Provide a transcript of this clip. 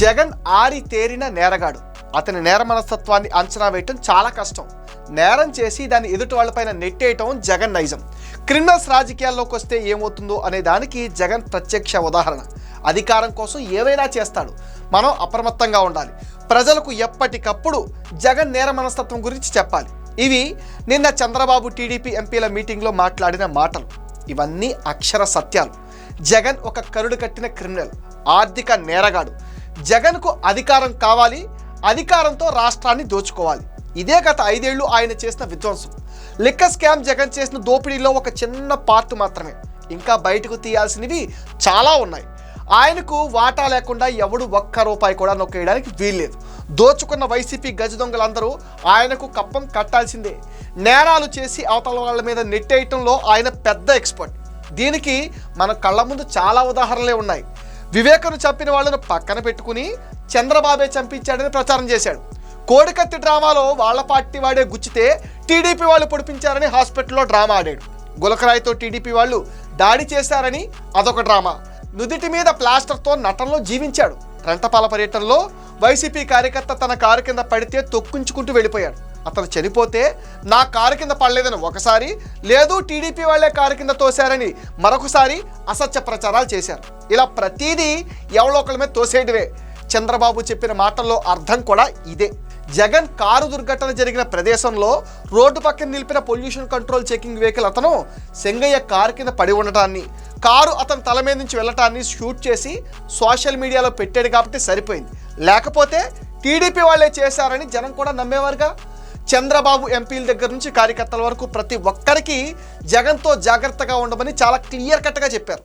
జగన్ ఆరి తేరిన నేరగాడు. అతని నేర మనస్తత్వాన్ని అంచనా వేయటం చాలా కష్టం. నేరం చేసి దాన్ని ఎదుటి వాళ్ళపైన నెట్టేయటం జగన్ నైజం. క్రిమినల్స్ రాజకీయాల్లోకి వస్తే ఏమవుతుందో అనే దానికి జగన్ ప్రత్యక్ష ఉదాహరణ. అధికారం కోసం ఏవైనా చేస్తాడు. మనం అప్రమత్తంగా ఉండాలి. ప్రజలకు ఎప్పటికప్పుడు జగన్ నేర మనస్తత్వం గురించి చెప్పాలి. ఇవి నిన్న చంద్రబాబు టీడీపీ ఎంపీల మీటింగ్లో మాట్లాడిన మాటలు. ఇవన్నీ అక్షర సత్యాలు. జగన్ ఒక కరుడు కట్టిన క్రిమినల్, ఆర్థిక నేరగాడు. జగన్కు అధికారం కావాలి, అధికారంతో రాష్ట్రాన్ని దోచుకోవాలి. ఇదే గత 5 ఏళ్ళు ఆయన చేసిన విధ్వంసం. లిక్కర్ స్కామ్ జగన్ చేసిన దోపిడీలో ఒక చిన్న పార్ట్ మాత్రమే. ఇంకా బయటకు తీయాల్సినవి చాలా ఉన్నాయి. ఆయనకు వాటా లేకుండా ఎవడు ఒక్క రూపాయి కూడా నొక్కేయడానికి వీల్లేదు. దోచుకున్న వైసీపీ గజ దొంగలందరూ ఆయనకు కప్పం కట్టాల్సిందే. నేరాలు చేసి అవతల వాళ్ళ మీద నెట్టేయటంలో ఆయన పెద్ద ఎక్స్పర్ట్. దీనికి మన కళ్ళ ముందు చాలా ఉదాహరణలే ఉన్నాయి. వివేకను చంపిన వాళ్ళను పక్కన పెట్టుకుని చంద్రబాబే చంపించాడని ప్రచారం చేశాడు. కోడికత్తి డ్రామాలో వాళ్ళ పార్టీ వాడే గుచ్చితే టీడీపీ వాళ్ళు పొడిపించారని హాస్పిటల్లో డ్రామా ఆడాడు. గులకరాయితో టీడీపీ వాళ్ళు దాడి చేశారని అదొక డ్రామా. నుదిటి మీద ప్లాస్టర్తో నటనలో జీవించాడు. రెంటపాల పర్యటనలో వైసీపీ కార్యకర్త తన కారు కింద పడితే తొక్కించుకుంటూ వెళ్ళిపోయాడు. అతను చనిపోతే నా కారు కింద పడలేదని ఒకసారి, లేదు టీడీపీ వాళ్ళే కారు కింద తోశారని మరొకసారి అసత్య ప్రచారాలు చేశారు. ఇలా ప్రతిదీ ఎవరో ఒకరి మీద తోసేయడమే. చంద్రబాబు చెప్పిన మాటల్లో అర్థం కూడా ఇదే. జగన్ కారు దుర్ఘటన జరిగిన ప్రదేశంలో రోడ్డు పక్కన నిలిపిన పొల్యూషన్ కంట్రోల్ చెకింగ్ వెహికల్ అతను సెంగయ్య కారు కింద పడి ఉండటాన్ని, కారు అతని తల మీద నుంచి వెళ్ళటాన్ని షూట్ చేసి సోషల్ మీడియాలో పెట్టాడు కాబట్టి సరిపోయింది. లేకపోతే టీడీపీ వాళ్ళే చేశారని జనం కూడా నమ్మేవారుగా. చంద్రబాబు ఎంపీల దగ్గర నుంచి కార్యకర్తల వరకు ప్రతి ఒక్కరికి జగన్తో జాగ్రత్తగా ఉండమని చాలా క్లియర్ కట్గా చెప్పారు.